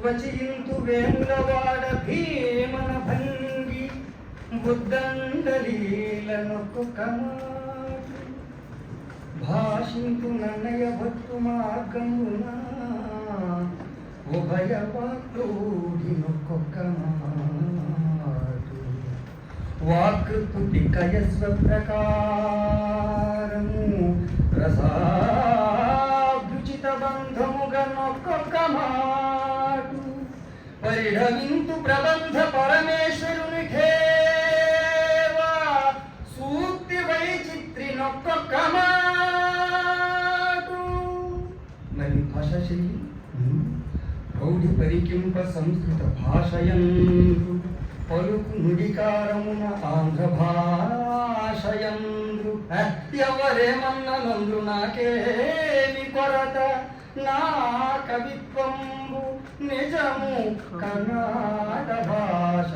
వచింతు వేములవాడ భీమన భంగి బుద్ధండలీలనొక్కొక్క మాట భాషింతు నన్నయ భక్తు మార్గమున ఉభయ వాక్లోడినొక్కొక్క మాట వాకృతి కయస్వ ప్రకారము రసాభుచిత బంధముగా నొక్కొక్క మాటు పరిఢవింతు ప్రబంధ పరమేశ్వరుని ఖేవా సూక్తి వైచిత్రి నొక్కొక్క మాటు. మరి భాషా శైలి ప్రౌఢి పరికింప సంస్కృత భాషయందు పలుకు నుడికారమున ఆంధ్ర భాషయందు ఎవరేమన్ననందు నాకేమి కొరత నా కవిత్వంబు నిజము కన్నడ భాష